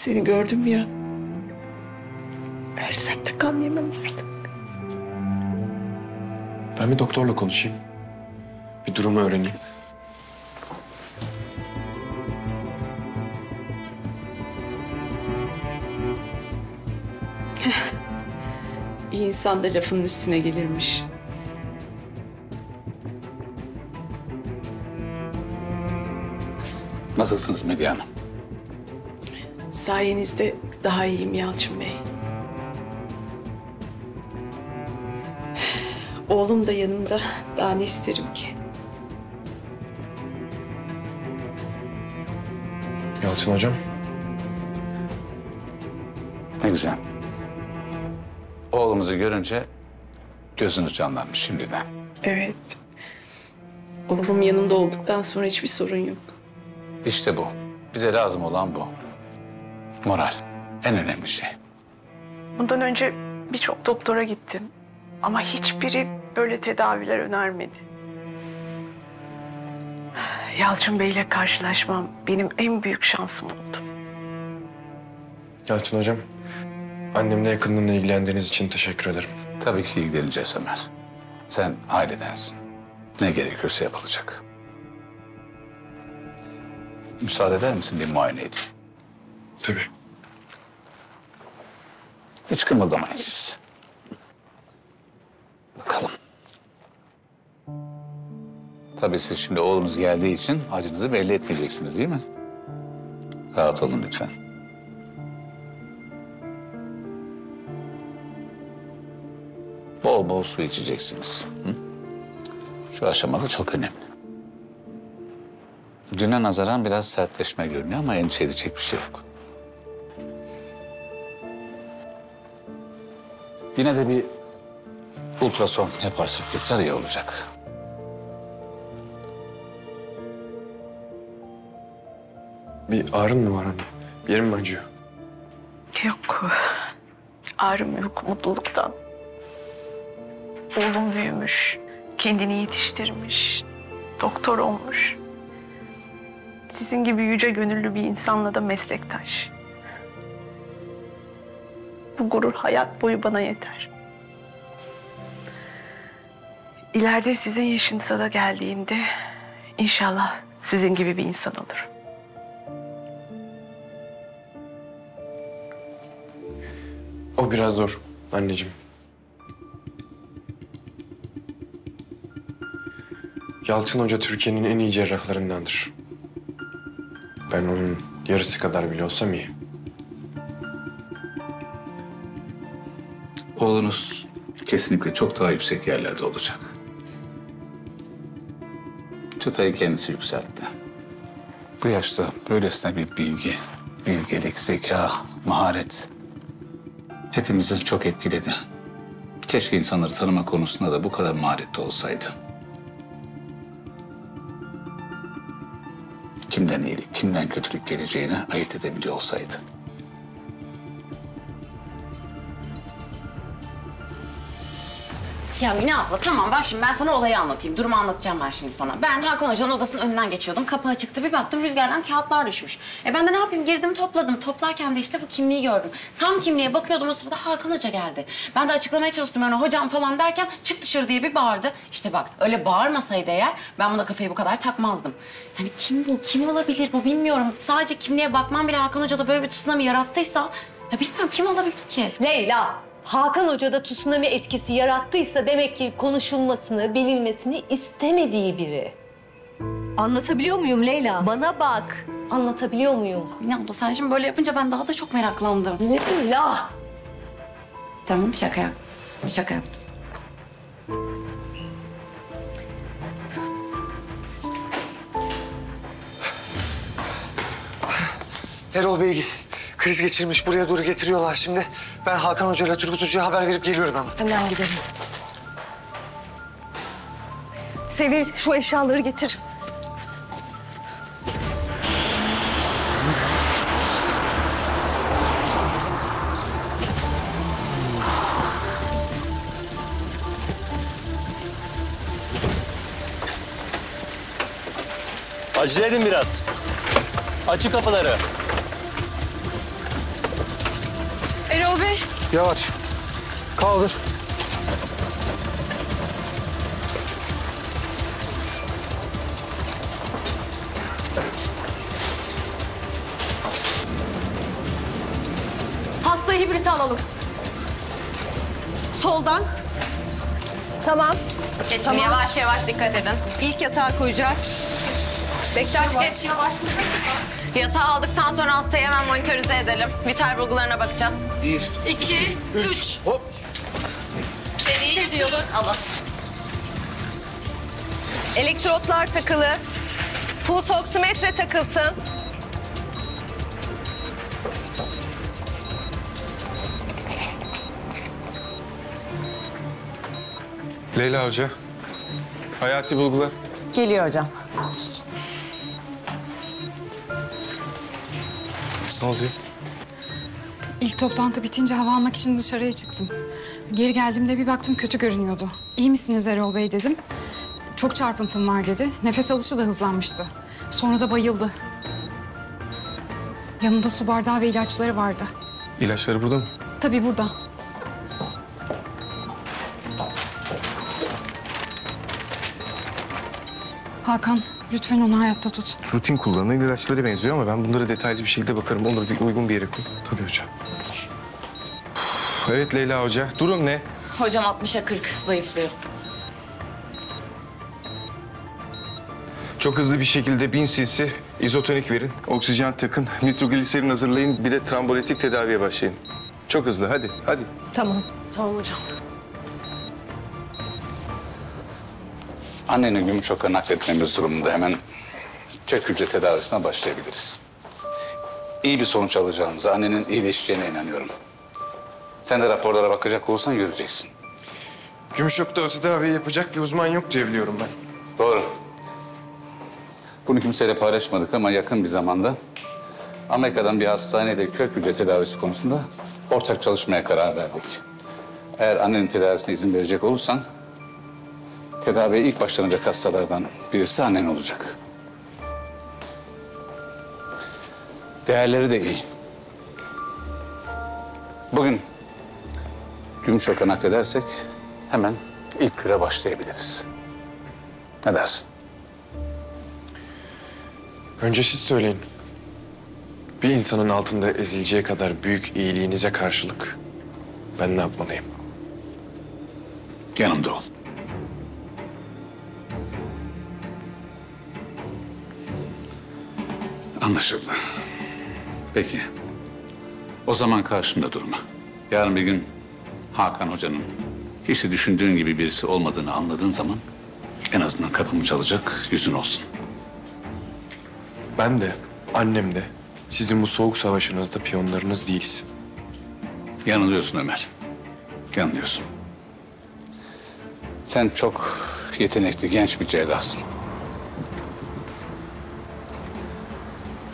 Seni gördüm ya. Ölsem de gam yemem artık. Ben bir doktorla konuşayım. Bir durumu öğreneyim. İyi insan da lafının üstüne gelirmiş. Nasılsınız Medya Hanım? Sayenizde daha iyiyim Yalçın Bey. Oğlum da yanımda. Daha ne isterim ki? Yalçın hocam. Ne güzel. Oğlumuzu görünce gözünüz canlanmış şimdiden. Evet. Oğlum yanımda olduktan sonra hiçbir sorun yok. İşte bu. Bize lazım olan bu. Moral. En önemli şey. Bundan önce birçok doktora gittim. Ama hiçbiri böyle tedaviler önermedi. Yalçın Bey'le karşılaşmam benim en büyük şansım oldu. Yalçın hocam, annemle yakınlığına ilgilendiğiniz için teşekkür ederim. Tabii ki ilgileneceğiz Ömer. Sen ailedensin. Ne gerekiyorsa yapılacak. Müsaade eder misin bir muayene edeyim? Tabii. Hiç kımıldamayın siz. Bakalım. Tabii siz şimdi oğlunuz geldiği için acınızı belli etmeyeceksiniz değil mi? Rahat olun lütfen. Bol bol su içeceksiniz. Hı? Şu aşamada çok önemli. Düne nazaran biraz sertleşme görünüyor ama endişe edecek bir şey yok. Yine de bir ultrason yaparsak tekrar iyi olacak. Bir ağrın mı var anne? Bir yerin mi acıyor? Yok. Ağrım yok mutluluktan. Oğlum büyümüş. Kendini yetiştirmiş. Doktor olmuş. Sizin gibi yüce gönüllü bir insanla da meslektaş. Bu gurur hayat boyu bana yeter. İleride sizin yaşınıza da geldiğimde inşallah sizin gibi bir insan olurum. O biraz zor anneciğim. Yalçın Hoca Türkiye'nin en iyi cerrahlarındandır. Ben onun yarısı kadar bile olsam iyi. Oğlunuz kesinlikle çok daha yüksek yerlerde olacak. Çıtayı kendisi yükseltti. Bu yaşta böylesine bir bilgi, bilgelik, zeka, maharet hepimizi çok etkiledi. Keşke insanları tanıma konusunda da bu kadar maharetli olsaydı. Kimden iyilik, kimden kötülük geleceğini ayırt edebiliyor olsaydı. Ya Mine abla tamam bak şimdi ben sana olayı anlatayım. Durumu anlatacağım ben şimdi sana. Ben Hakan Hoca'nın odasının önünden geçiyordum. Kapı açıktı bir baktım rüzgardan kağıtlar düşmüş. Ben de ne yapayım girdim topladım. Toplarken de işte bu kimliği gördüm. Tam kimliğe bakıyordum o sırada Hakan Hoca geldi. Ben de açıklamaya çalıştım öyle hocam falan derken çık dışarı diye bir bağırdı. İşte bak öyle bağırmasaydı eğer ben buna kafayı bu kadar takmazdım. Yani kim bu? Kim olabilir bu bilmiyorum. Sadece kimliğe bakmam bile Hakan Hoca'da böyle bir tsunami yarattıysa ya bilmiyorum kim olabilir ki? Leyla, Hakan Hoca'da tsunami etkisi yarattıysa demek ki konuşulmasını, bilinmesini istemediği biri. Anlatabiliyor muyum Leyla? Bana bak. Anlatabiliyor muyum? Mine abla sen şimdi böyle yapınca ben daha da çok meraklandım. Leyla! Tamam şaka yaptım. Şaka yaptım. Erol Bey kriz geçirmiş. Buraya doğru getiriyorlar şimdi. Ben Hakan Hoca ile Turgut Hoca'ya haber verip geliyorum hemen. Hemen gidelim. Sevil şu eşyaları getir. Acele edin biraz. Açın kapıları. Yavaş. Kaldır. Hastayı hibrite alalım. Soldan. Tamam. Geçin Tamam. yavaş yavaş dikkat edin. İlk yatağa koyacağız. Bektaş geç. Yatağı aldıktan sonra hastayı hemen monitörize edelim. Vital bulgularına bakacağız. 1, 2, 3. hop. Seni diyorum. Alın. Elektrotlar takılı. Pulse oksimetre takılsın. Leyla Hoca. Hayati bulgular. Geliyor hocam. Ne oluyor? İlk toplantı bitince hava almak için dışarıya çıktım. Geri geldiğimde bir baktım kötü görünüyordu. İyi misiniz Erol Bey dedim. Çok çarpıntım var dedi. Nefes alışı da hızlanmıştı. Sonra da bayıldı. Yanında su bardağı ve ilaçları vardı. İlaçları burada mı? Tabii burada. Hakan, lütfen onu hayatta tut. Rutin kullanılan ilaçlara benziyor ama ben bunlara detaylı bir şekilde bakarım. Onları bir uygun bir yere koy. Tabii hocam. Evet Leyla Hoca. Durum ne? Hocam 60'a 40 zayıflıyor. Çok hızlı bir şekilde 1000 cc izotonik verin. Oksijen takın. Nitrogliserin hazırlayın. Bir de trambolitik tedaviye başlayın. Çok hızlı. Hadi, hadi. Tamam. Tamam hocam. Anneni Gümüşok'a nakletmemiz durumunda hemen kök hücre tedavisine başlayabiliriz. İyi bir sonuç alacağımıza, annenin iyileşeceğine inanıyorum. Sen de raporlara bakacak olursan göreceksin. Gümüşok'ta o tedaviyi yapacak bir uzman yok diye biliyorum ben. Doğru. Bunu kimseyle paylaşmadık ama yakın bir zamanda Amerika'dan bir hastaneyle kök hücre tedavisi konusunda ortak çalışmaya karar verdik. Eğer annenin tedavisine izin verecek olursan tedaviye ilk başlanacak hastalardan birisi annen olacak. Değerleri de iyi. Bugün Gümüşok'a nakledersek hemen ilk küre başlayabiliriz. Ne dersin? Önce siz söyleyin. Bir insanın altında ezileceği kadar büyük iyiliğinize karşılık ben ne yapmalıyım? Yanımda ol. Anlaşıldı. Peki. O zaman karşımda durma. Yarın bir gün Hakan Hoca'nın hiç de düşündüğün gibi birisi olmadığını anladığın zaman en azından kapımı çalacak yüzün olsun. Ben de, annem de sizin bu soğuk savaşınızda piyonlarınız değiliz. Yanılıyorsun Ömer. Yanılıyorsun. Sen çok yetenekli genç bir cerrahsın.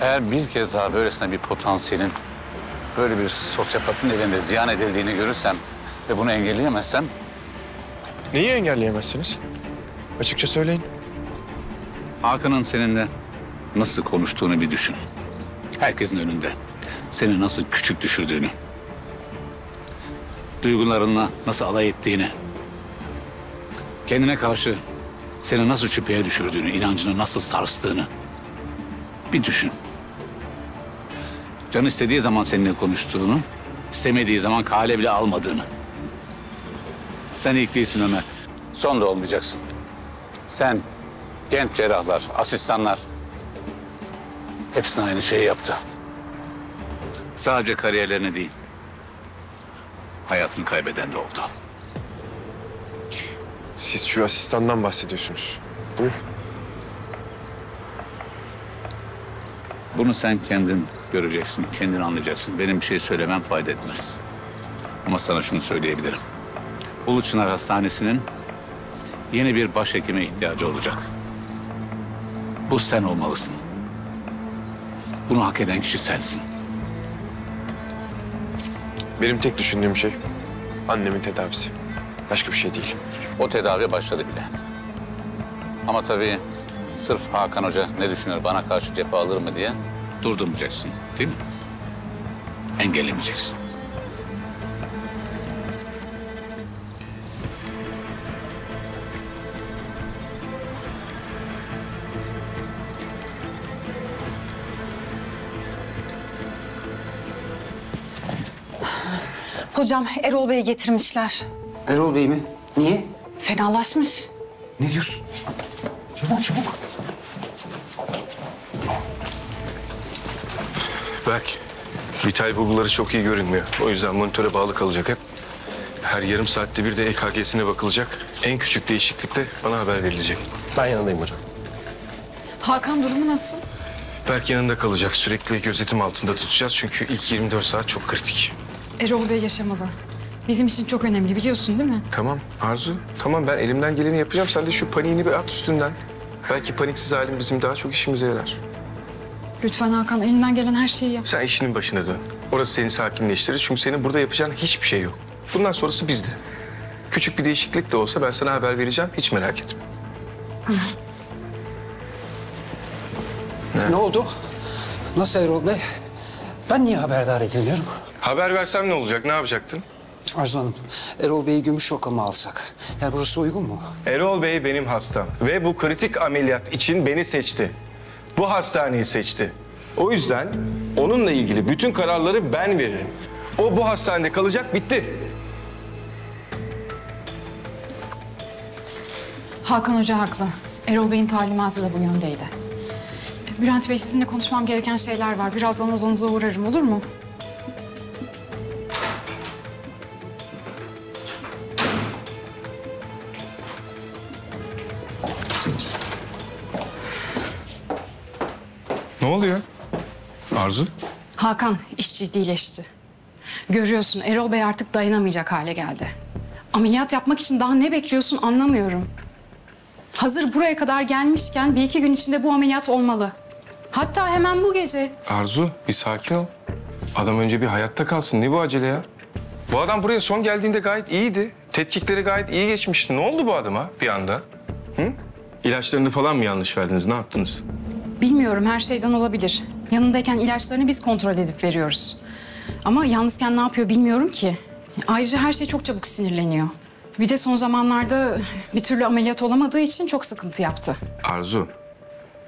Eğer bir kez daha böylesine bir potansiyelin, böyle bir sosyopatın elinde ziyan edildiğini görürsem ve bunu engelleyemezsem Neyi engelleyemezsiniz? Açıkça söyleyin. Hakan'ın seninle nasıl konuştuğunu bir düşün. Herkesin önünde seni nasıl küçük düşürdüğünü, duygularınla nasıl alay ettiğini, kendine karşı seni nasıl şüpheye düşürdüğünü, inancını nasıl sarstığını bir düşün. Canı istediği zaman seninle konuştuğunu, istemediği zaman kale bile almadığını. Sen ilk değilsin Ömer. Son da olmayacaksın. Sen, genç cerrahlar, asistanlar hepsine aynı şeyi yaptı. Sadece kariyerlerini değil, hayatını kaybeden de oldu. Siz şu asistandan bahsediyorsunuz. Değil mi? Bunu sen kendin göreceksin, kendin anlayacaksın. Benim bir şey söylemem fayda etmez. Ama sana şunu söyleyebilirim. Ulu Çınar Hastanesi'nin yeni bir başhekime ihtiyacı olacak. Bu sen olmalısın. Bunu hak eden kişi sensin. Benim tek düşündüğüm şey annemin tedavisi. Başka bir şey değil. O tedavi başladı bile. Ama tabii sırf Hakan Hoca ne düşünür, bana karşı cephe alır mı diye durdurmayacaksın, değil mi? Engellemeyeceksin. Hocam Erol Bey'i getirmişler. Erol Bey mi? Niye? Fenalaşmış. Ne diyorsun? Çabuk çabuk. Berk, vital bulguları çok iyi görünmüyor. O yüzden monitöre bağlı kalacak hep. Her yarım saatte bir de EKG'sine bakılacak. En küçük değişiklikte bana haber verilecek. Ben yanındayım hocam. Hakan durumu nasıl? Berk yanında kalacak. Sürekli gözetim altında tutacağız. Çünkü ilk 24 saat çok kritik. Erol Bey yaşamalı. Bizim için çok önemli biliyorsun değil mi? Tamam Arzu, tamam ben elimden geleni yapacağım. Sen de şu paniğini bir at üstünden. Belki paniksiz halim bizim daha çok işimize yarar. Lütfen Hakan elinden gelen her şeyi yap. Sen işinin başına dön. Orası seni sakinleştirir. Çünkü senin burada yapacağın hiçbir şey yok. Bundan sonrası bizde. Küçük bir değişiklik de olsa ben sana haber vereceğim. Hiç merak etme. Ne oldu? Nasıl Erol Bey? Ben niye haberdar edilmiyorum? Haber versem ne olacak? Ne yapacaktın? Arzu Hanım, Erol Bey'i Gümüşok'a mı alsak? Yani burası uygun mu? Erol Bey benim hastam. Ve bu kritik ameliyat için beni seçti. Bu hastaneyi seçti. O yüzden onunla ilgili bütün kararları ben veririm. O bu hastanede kalacak, bitti. Hakan Hoca haklı. Erol Bey'in talimatı da bu yöndeydi. Bülent Bey sizinle konuşmam gereken şeyler var. Birazdan odanıza uğrarım olur mu? Ne oluyor? Arzu? Hakan iş ciddileşti. Görüyorsun Erol Bey artık dayanamayacak hale geldi. Ameliyat yapmak için daha ne bekliyorsun anlamıyorum. Hazır buraya kadar gelmişken bir iki gün içinde bu ameliyat olmalı. Hatta hemen bu gece. Arzu bir sakin ol. Adam önce bir hayatta kalsın. Ne bu acele ya? Bu adam buraya son geldiğinde gayet iyiydi. Tetkikleri gayet iyi geçmişti. Ne oldu bu adama bir anda? Hı? İlaçlarını falan mı yanlış verdiniz? Ne yaptınız? Bilmiyorum her şeyden olabilir. Yanındayken ilaçlarını biz kontrol edip veriyoruz. Ama yalnızken ne yapıyor bilmiyorum ki. Ayrıca her şey çok çabuk sinirleniyor. Bir de son zamanlarda bir türlü ameliyat olamadığı için çok sıkıntı yaptı. Arzu,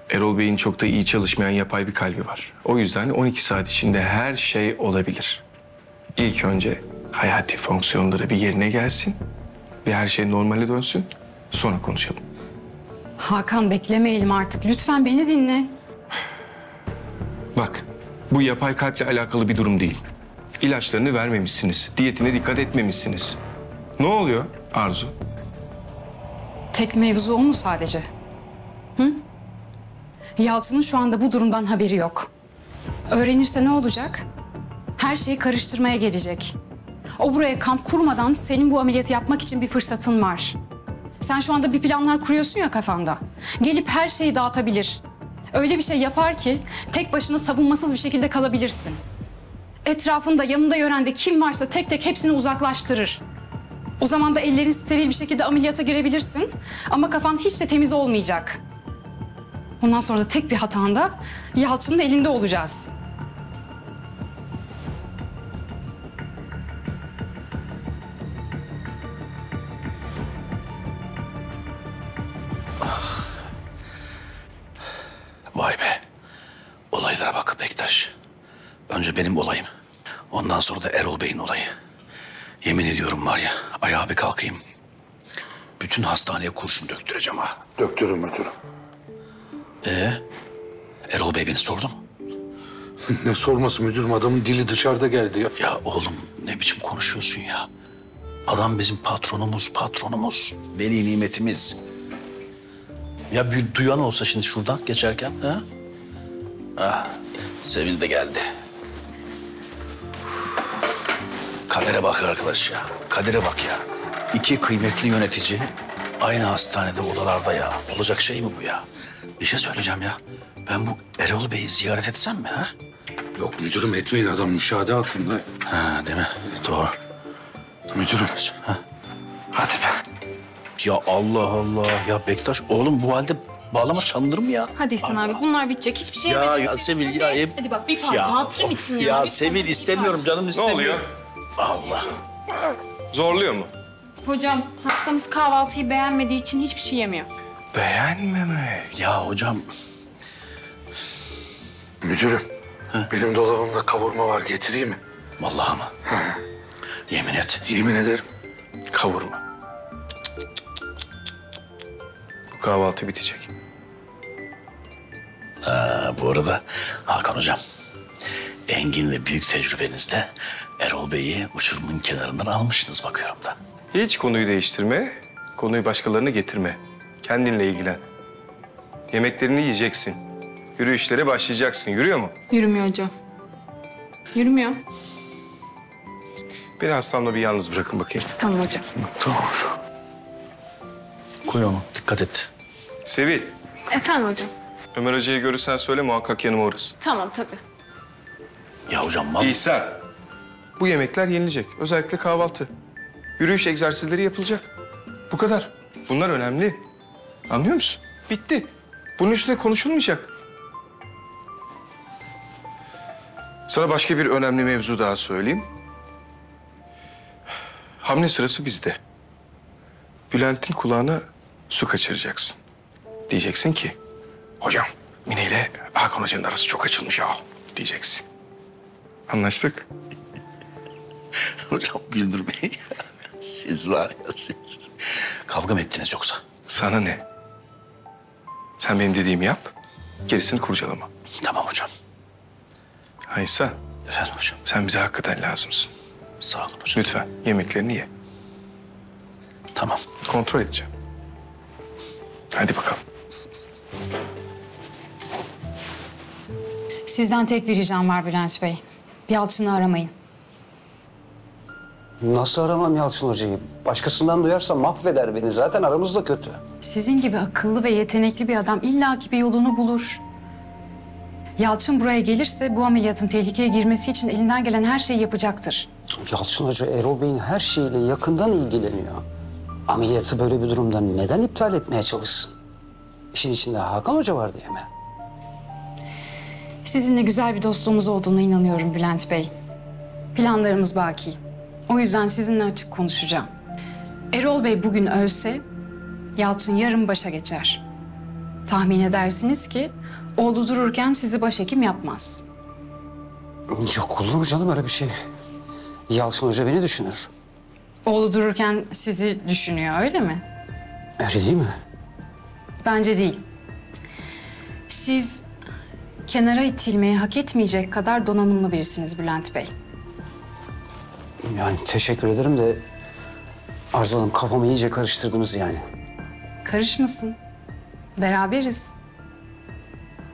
Erol Bey'in çok da iyi çalışmayan yapay bir kalbi var. O yüzden 12 saat içinde her şey olabilir. İlk önce hayati fonksiyonları bir yerine gelsin. Bir her şey normale dönsün. Sonra konuşalım. Hakan beklemeyelim artık. Lütfen beni dinle. Bak, bu yapay kalple alakalı bir durum değil. İlaçlarını vermemişsiniz. Diyetine dikkat etmemişsiniz. Ne oluyor Arzu? Tek mevzu o mu sadece? Hı? Yalçın'ın şu anda bu durumdan haberi yok. Öğrenirse ne olacak? Her şeyi karıştırmaya gelecek. O buraya kamp kurmadan senin bu ameliyatı yapmak için bir fırsatın var. Sen şu anda bir planlar kuruyorsun ya kafanda. Gelip her şeyi dağıtabilir. Öyle bir şey yapar ki tek başına savunmasız bir şekilde kalabilirsin. Etrafında, yanında, yörende kim varsa tek tek hepsini uzaklaştırır. O zaman da ellerin steril bir şekilde ameliyata girebilirsin. Ama kafan hiç de temiz olmayacak. Ondan sonra da tek bir hatanda Yalçın'ın elinde olacağız. Vay be. Olaylara bak Bektaş. Önce benim olayım. Ondan sonra da Erol Bey'in olayı. Yemin ediyorum var ya, ayağa bir kalkayım. Bütün hastaneye kurşun döktüreceğim ha. Döktürün müdürüm. Erol Bey beni sordu mu? Ne sorması müdürüm? Adamın dili dışarıda geldi ya. Ya oğlum ne biçim konuşuyorsun ya? Adam bizim patronumuz. Veli nimetimiz. Ya bir duyan olsa şimdi şuradan geçerken ha? Ah, Sevil de geldi. Kadere bak arkadaş ya. Kadere bak ya. İki kıymetli yönetici aynı hastanede odalarda ya. Olacak şey mi bu ya? Bir şey söyleyeceğim ya. Ben bu Erol Bey'i ziyaret etsem mi ha? Yok müdürüm etmeyin, adam müşahede altında. Ha değil mi? Doğru. Müdürüm. Ha. Hadi be. Ya Allah Allah. Ya Bektaş oğlum bu halde bağlama çalınır mı ya? Hadi İhsan abi bunlar bitecek. Hiçbir şey yemedik. Ya Sevil ya hep... Hadi bak bir parça hatırım için ya. Ya Bir Sevil parça, istemiyorum canım Ne istemiyor. oluyor? Allah. Zorluyor mu? Hocam hastamız kahvaltıyı beğenmediği için hiçbir şey yemiyor. Beğenmemek. Ya hocam Müdürüm. Benim dolabımda kavurma var, getireyim mi? vallahi mı? Yemin et. Yemin ederim. Kavurma. Bu kahvaltı bitecek. Bu arada Hakan Hocam, engin ve büyük tecrübenizle Erol Bey'i uçurumun kenarından almışsınız bakıyorum da. Hiç konuyu değiştirme, konuyu başkalarına getirme. Kendinle ilgilen. Yemeklerini yiyeceksin. Yürüyüşlere başlayacaksın. Yürüyor mu? Yürümüyor hocam. Yürümüyor. Beni hastamla bir yalnız bırakın bakayım. Tamam hocam. Tamam. Koy onu, dikkat et. Sevil, Efendim hocam. Ömer Hoca'yı görürsen söyle muhakkak yanıma uğrasın. Tamam tabii. Ya hocam vallahi... İhsan, bu yemekler yenilecek. Özellikle kahvaltı. Yürüyüş egzersizleri yapılacak. Bu kadar. Bunlar önemli. Anlıyor musun? Bitti. Bunun üstüne konuşulmayacak. Sana başka bir önemli mevzu daha söyleyeyim. Hamle sırası bizde. Bülent'in kulağına su kaçıracaksın. Diyeceksin ki, hocam Mine ile Hakan Hoca'nın arası çok açılmış ya diyeceksin. Anlaştık. Hocam güldürmeyin ya. Siz var ya siz. Kavga mı ettiniz yoksa? Sana ne? Sen benim dediğimi yap, gerisini kurcalama. Tamam hocam. Haysa, Efendim hocam. sen bize hakikaten lazımsın. Sağ olun hocam. Lütfen yemeklerini ye. Tamam. Kontrol edeceğim. Hadi bakalım. Sizden tek bir ricam var Bülent Bey. Yalçın'ı aramayın. Nasıl aramam Yalçın Hoca'yı? Başkasından duyarsam mahveder beni. Zaten aramız da kötü. Sizin gibi akıllı ve yetenekli bir adam illaki bir yolunu bulur. Yalçın buraya gelirse bu ameliyatın tehlikeye girmesi için elinden gelen her şeyi yapacaktır. Yalçın Hoca Erol Bey'in her şeyiyle yakından ilgileniyor. Ameliyatı böyle bir durumda neden iptal etmeye çalışsın? İşin içinde Hakan Hoca var diye mi? Sizinle güzel bir dostluğumuz olduğuna inanıyorum Bülent Bey. Planlarımız baki. O yüzden sizinle açık konuşacağım. Erol Bey bugün ölse, Yalçın yarın başa geçer. Tahmin edersiniz ki oğlu dururken sizi başhekim yapmaz. Yok olur mu canım öyle bir şey? Yalçın Hoca beni düşünür. Oğlu dururken sizi düşünüyor, öyle mi? Öyle değil mi? Bence değil. Siz kenara itilmeyi hak etmeyecek kadar donanımlı birisiniz Bülent Bey. Yani teşekkür ederim de Arzu Hanım kafamı iyice karıştırdınız yani. Karışmasın. Beraberiz.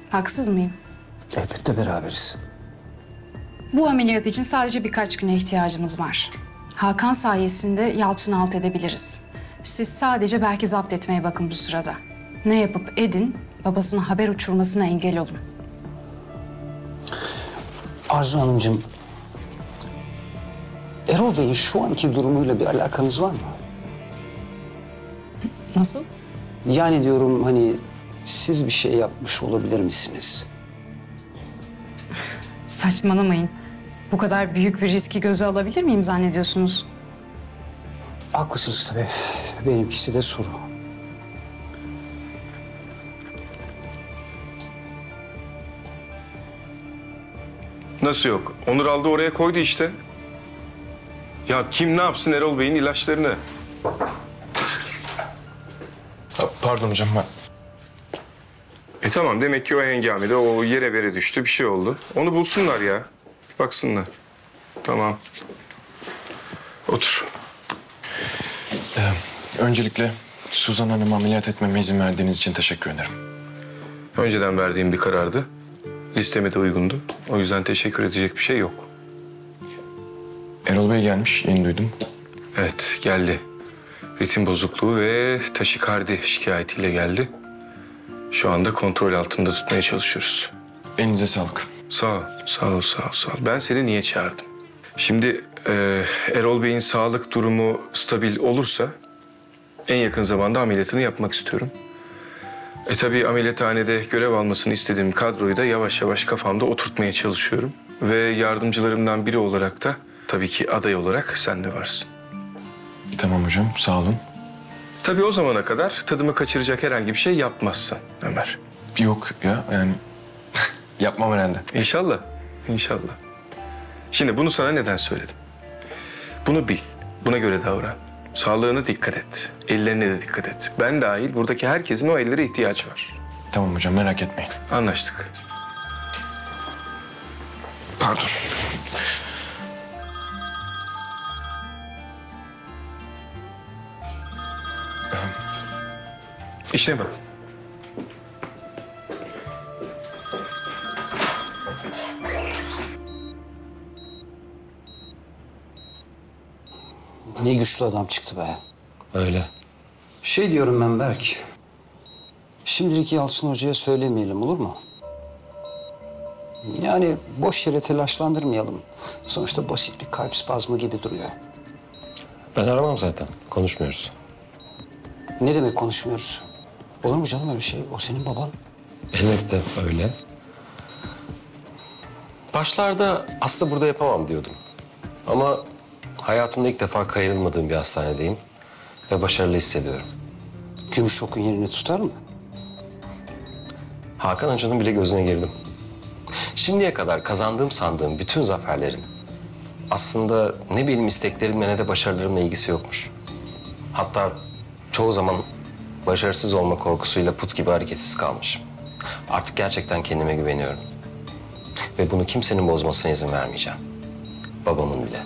Haksız mıyım? Elbette beraberiz. Bu ameliyat için sadece birkaç güne ihtiyacımız var. Hakan sayesinde Yalçın'ı alt edebiliriz. Siz sadece Berk'i zapt etmeye bakın bu sırada. Ne yapıp edin, babasına haber uçurmasına engel olun. Arzu Hanımcığım, Erol Bey'in şu anki durumuyla bir alakanız var mı? Nasıl? Yani diyorum hani siz bir şey yapmış olabilir misiniz? Saçmalamayın. Bu kadar büyük bir riski göze alabilir miyim zannediyorsunuz? Haklısınız tabii. Benimkisi de soru. Nasıl yok? Onur aldı oraya koydu işte. Ya kim ne yapsın Erol Bey'in ilaçlarını? Pardon hocam ben... Tamam demek ki o hengamede o yere bere düştü bir şey oldu. Onu bulsunlar ya. Baksınlar. Tamam. Otur. Öncelikle Suzan Hanım'ı ameliyat etmeme izin verdiğiniz için teşekkür ederim. Önceden verdiğim bir karardı. Listeme de uygundu. O yüzden teşekkür edecek bir şey yok. Erol Bey gelmiş, yeni duydum. Evet, geldi. Ritim bozukluğu ve taşikardi şikayetiyle geldi. Şu anda kontrol altında tutmaya çalışıyoruz. Elinize sağlık. Sağ ol, sağ ol, sağ ol, sağ ol. Ben seni niye çağırdım? Şimdi Erol Bey'in sağlık durumu stabil olursa en yakın zamanda ameliyatını yapmak istiyorum. Tabii ameliyathanede görev almasını istediğim kadroyu da yavaş yavaş kafamda oturtmaya çalışıyorum. Ve yardımcılarımdan biri olarak da tabii ki aday olarak sen de varsın. Tamam hocam, sağ olun. Tabii o zamana kadar tadımı kaçıracak herhangi bir şey yapmazsan Ömer. Yok ya, yani yapmam herhalde. İnşallah, inşallah. Şimdi bunu sana neden söyledim? Bunu bil. Buna göre davran. Sağlığına dikkat et. Ellerine de dikkat et. Ben dahil buradaki herkesin o ellere ihtiyacı var. Tamam hocam, merak etmeyin. Anlaştık. Pardon. İşte bak. Ne güçlü adam çıktı be. Öyle. Şey diyorum ben Berk. Şimdilik Yalçın Hoca'ya söylemeyelim, olur mu? Yani boş yere telaşlandırmayalım. Sonuçta basit bir kalp spazmı gibi duruyor. Ben aramam zaten. Konuşmuyoruz. Ne demek konuşmuyoruz? Olur mu canım öyle şey? O senin baban. Elbette öyle. Başlarda aslında burada yapamam diyordum. Ama hayatımda ilk defa kayırılmadığım bir hastanedeyim. Ve başarılı hissediyorum. Gümüşok'un yerini tutar mı? Hakan Hoca'nın bile gözüne girdim. Şimdiye kadar kazandığım sandığım bütün zaferlerin aslında ne benim isteklerimle ne de başarılarımla ilgisi yokmuş. Hatta çoğu zaman başarısız olma korkusuyla put gibi hareketsiz kalmışım. Artık gerçekten kendime güveniyorum. Ve bunu kimsenin bozmasına izin vermeyeceğim. Babamın bile.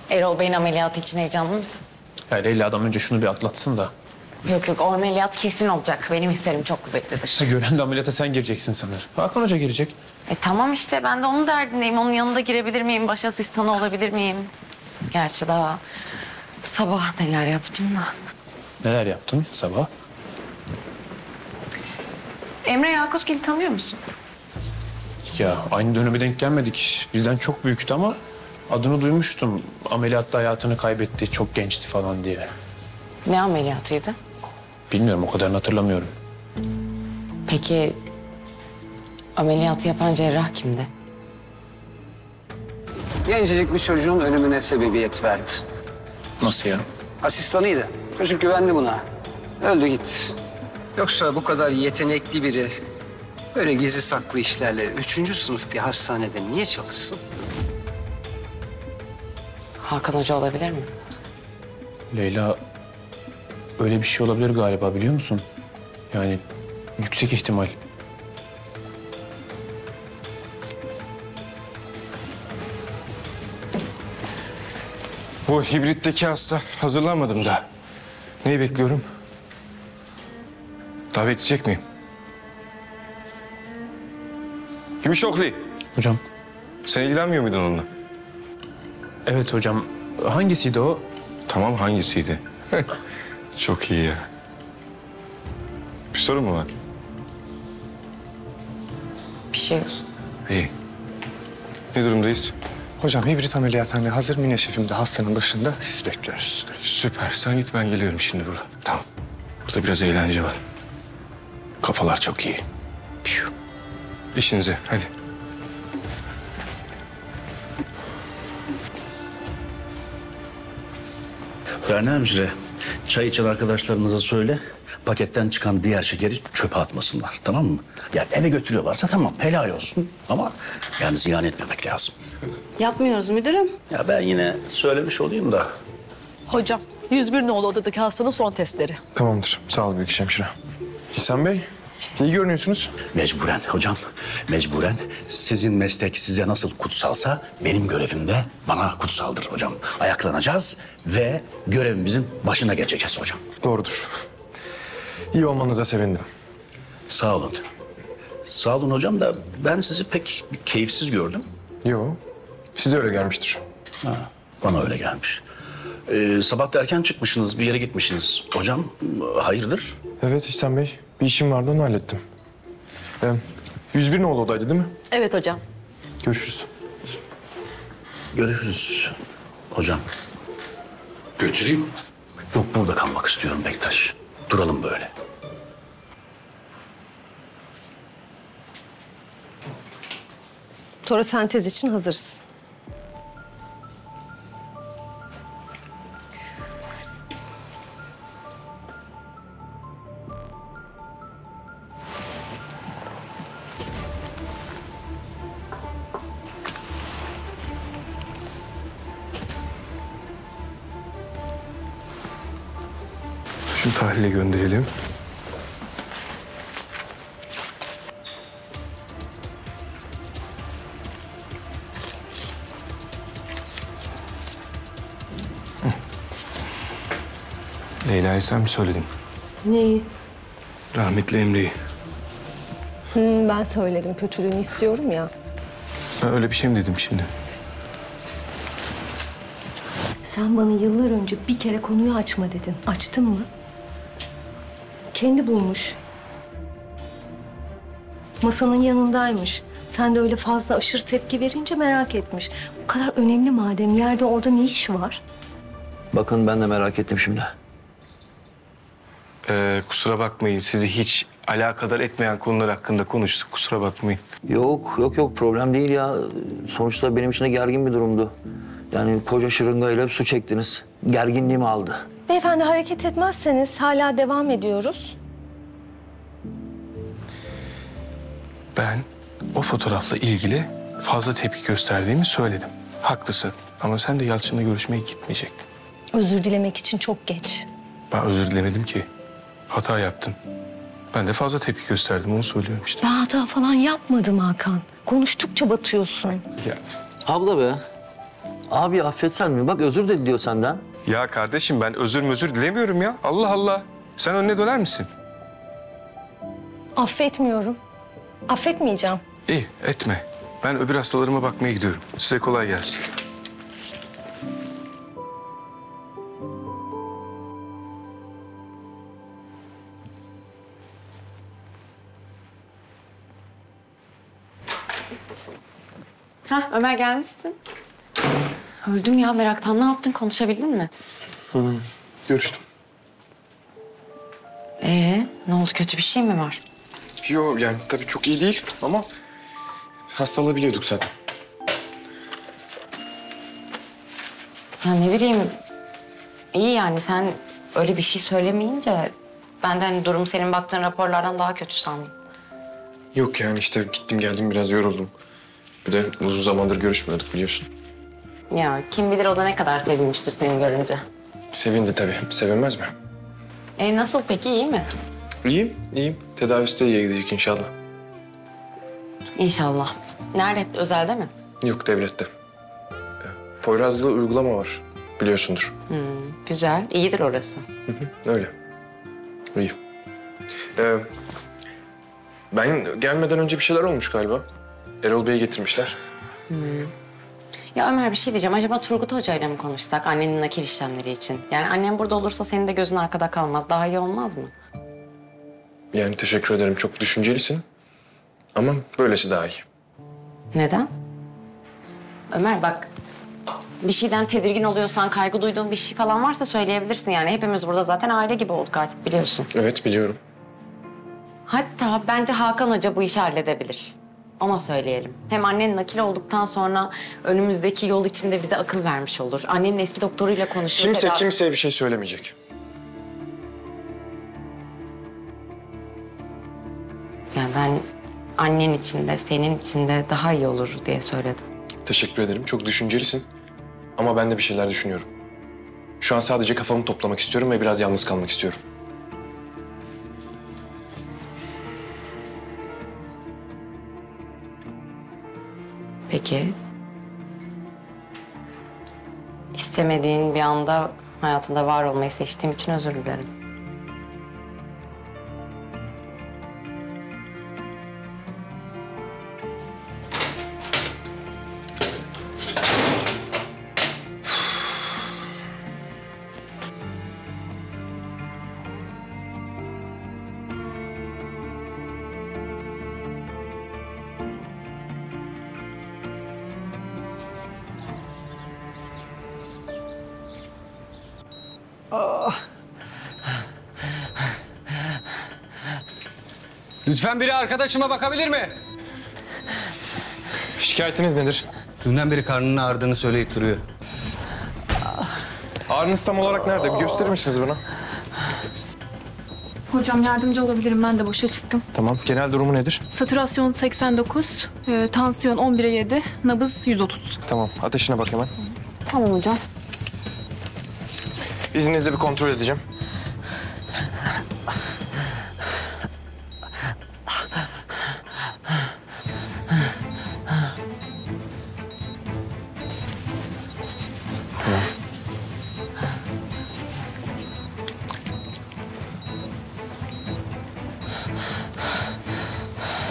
Erol Bey'in ameliyatı için heyecanlı mısın? Ya Leyla'dan önce şunu bir atlatsın da. Yok yok, o ameliyat kesin olacak. Benim hislerim çok kuvvetlidir. Gören de ameliyata sen gireceksin sanır. Hakan Hoca girecek. Tamam işte, ben de onun derdindeyim. Onun yanında girebilir miyim? Baş asistanı olabilir miyim? Gerçi daha sabah neler yaptım da. Neler yaptın sabah? Emre Yakutgil'i tanıyor musun? Ya aynı döneme denk gelmedik. Bizden çok büyüktü ama adını duymuştum. Ameliyatta hayatını kaybetti, çok gençti falan diye. Ne ameliyatıydı? Bilmiyorum, o kadarını hatırlamıyorum. Peki ameliyatı yapan cerrah kimdi? Gencecik bir çocuğun ölümüne sebebiyet verdi. Nasıl ya? Asistanıydı. Çocuk güvendi buna. Öldü gitti. Yoksa bu kadar yetenekli biri böyle gizli saklı işlerle 3. sınıf bir hastanede niye çalışsın? Hakan Hoca olabilir mi? Leyla, öyle bir şey olabilir galiba, biliyor musun? Yani yüksek ihtimal. Bu hibritteki hasta hazırlanmadım daha. Neyi bekliyorum? Daha bekleyecek miyim? Gümüşoklu. Hocam. Sen ilgilenmiyor muydun onunla? Evet hocam. Hangisiydi o? Tamam, hangisiydi? Çok iyi ya. Bir sorun mu var? Bir şey yok. İyi. Ne durumdayız? Hocam hibrit ameliyathane hazır. Mine şefim de hastanın başında. Siz bekliyoruz. Süper. Sen git, ben geliyorum şimdi burada. Tamam. Burada biraz eğlence var. Kafalar çok iyi. Piu. İşinize hadi. Berna hemşire, çay içen arkadaşlarınıza söyle, paketten çıkan diğer şekeri çöpe atmasınlar, tamam mı? Yani eve götürüyorlarsa tamam, helal olsun ama yani ziyan etmemek lazım. Yapmıyoruz müdürüm. Ya ben yine söylemiş olayım da. Hocam, 101 nolu odadaki hastanın son testleri. Tamamdır. Sağ ol büyük hemşire. İhsan Bey, iyi görünüyorsunuz. Mecburen hocam, mecburen. Sizin meslek size nasıl kutsalsa benim görevim de bana kutsaldır hocam. Ayaklanacağız ve görevimizin başına geçeceğiz hocam. Doğrudur. İyi olmanıza sevindim. Sağ olun. Sağ olun hocam da ben sizi pek keyifsiz gördüm. Yo, size öyle gelmiştir. Ha, bana öyle gelmiş. Sabah da erken çıkmışsınız, bir yere gitmişsiniz. Hocam, hayırdır? Evet İhsan Bey, bir işim vardı, onu hallettim. 101 nolu odaydı değil mi? Evet hocam. Görüşürüz. Görüşürüz hocam. Götüreyim. Yok, burada kalmak istiyorum Bektaş. Duralım böyle. Torosentez için hazırız. Şu tahlile gönderelim. Leyla'ya sen mi söyledin? Neyi? Rahmetli Emre'yi. Ben söyledim. Kötülüğünü istiyorum ya. Ben öyle bir şey mi dedim şimdi? Sen bana yıllar önce bir kere konuyu açma dedin. Açtın mı? Kendi bulmuş. Masanın yanındaymış. Sen de öyle fazla aşırı tepki verince merak etmiş. Bu kadar önemli madem yerde orada ne işi var? Bakın ben de merak ettim şimdi. Kusura bakmayın. Sizi hiç alakadar etmeyen konular hakkında konuştuk. Kusura bakmayın. Yok problem değil ya. Sonuçta benim için de gergin bir durumdu. Yani koca şırıngayla su çektiniz. Gerginliğimi aldı. Beyefendi hareket etmezseniz hala devam ediyoruz. Ben o fotoğrafla ilgili fazla tepki gösterdiğimi söyledim. Haklısın. Ama sen de Yalçın'la görüşmeye gitmeyecektin. Özür dilemek için çok geç. Ben özür dilemedim ki. Hata yaptın. Ben de fazla tepki gösterdim. Onu söylüyorum işte. Ben hata falan yapmadım Hakan. Konuştukça batıyorsun. Ya. Abla be. Abi affetsen mi? Bak özür de diyor senden. Ya kardeşim ben özür dilemiyorum ya. Allah Allah. Sen önüne döner misin? Affetmiyorum. Affetmeyeceğim. İyi etme. Ben öbür hastalarıma bakmaya gidiyorum. Size kolay gelsin. Hah Ömer gelmişsin. Öldüm ya meraktan. Ne yaptın? Konuşabildin mi? Görüştüm. Ne oldu? Kötü bir şey mi var? Yok yani tabii çok iyi değil ama hastalığı biliyorduk zaten. Ya ne bileyim. İyi yani sen öyle bir şey söylemeyince ben de hani durum senin baktığın raporlardan daha kötü sandım. Yok yani işte gittim geldim biraz yoruldum. Bir de uzun zamandır görüşmüyorduk biliyorsun. Ya kim bilir o da ne kadar sevinmiştir seni görünce. Sevindi tabii. Sevinmez mi? Nasıl peki iyi mi? İyiyim. Tedavisi de iyiye gidecek inşallah. İnşallah. Nerede? Hep özelde mi? Yok devlette. Poyraz'da uygulama var. Biliyorsundur. Güzel. İyidir orası. Öyle. İyi. Ben gelmeden önce bir şeyler olmuş galiba. Erol Bey'i getirmişler. Ya Ömer bir şey diyeceğim. Acaba Turgut Hoca ile mi konuşsak annenin nakil işlemleri için? Yani annem burada olursa senin de gözün arkada kalmaz. Daha iyi olmaz mı? Yani teşekkür ederim. Çok düşüncelisin. Ama böylesi daha iyi. Neden? Ömer bak bir şeyden tedirgin oluyorsan, kaygı duyduğun bir şey falan varsa söyleyebilirsin. Yani hepimiz burada zaten aile gibi olduk artık biliyorsun. Evet biliyorum. Hatta bence Hakan Hoca bu işi halledebilir. Ona söyleyelim. Hem annen nakil olduktan sonra önümüzdeki yol içinde bize akıl vermiş olur. Annenin eski doktoruyla konuşur. Kimseye bir şey söylemeyecek. Yani ben annen için de senin için de daha iyi olur diye söyledim. Teşekkür ederim. Çok düşüncelisin. Ama ben de bir şeyler düşünüyorum. Şu an sadece kafamı toplamak istiyorum ve biraz yalnız kalmak istiyorum. Peki. İstemediğin bir anda hayatında var olmayı seçtiğim için özür dilerim. Lütfen biri arkadaşıma bakabilir mi? Şikayetiniz nedir? Dünden beri karnının ağrıdığını söyleyip duruyor. Ağrınız tam olarak nerede? Bir gösterir misiniz bana? Hocam yardımcı olabilirim. Ben de boşa çıktım. Tamam. Genel durumu nedir? Satürasyon 89, tansiyon 11'e 7, nabız 130. Tamam. Ateşine bak hemen. Tamam hocam. İzninizle bir kontrol edeceğim.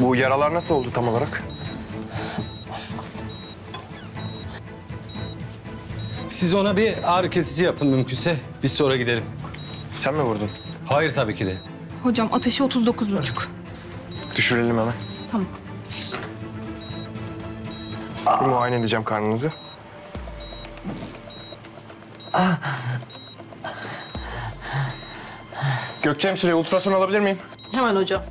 Bu yaralar nasıl oldu tam olarak? Siz ona bir ağrı kesici yapın mümkünse. Biz sonra gidelim. Sen mi vurdun? Hayır tabii ki de. Hocam ateşi 39,5. Düşürelim hemen. Tamam. Bir muayene edeceğim karnınızı. Gökçe hemşire, ultrason alabilir miyim? Hemen hocam.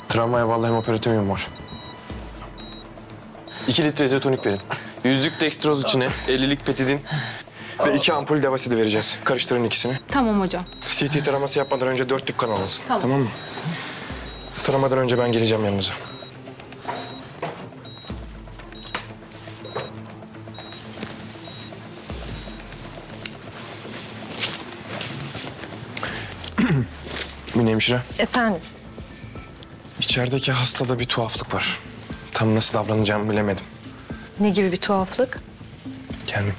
Travmaya bağlı hemoperitomiyum var. 2 litre izotonik verin. 100'lük dextroz içine 50'lik petidin ve 2 ampul devasidi vereceğiz. Karıştırın ikisini. Tamam hocam. CT taraması yapmadan önce 4 tüp kan alınsın. Tamam. Mı? Taramadan önce ben geleceğim yanınıza. Mine hemşire. Efendim? İçerideki hastada bir tuhaflık var. Tam nasıl davranacağımı bilemedim. Ne gibi bir tuhaflık? Yani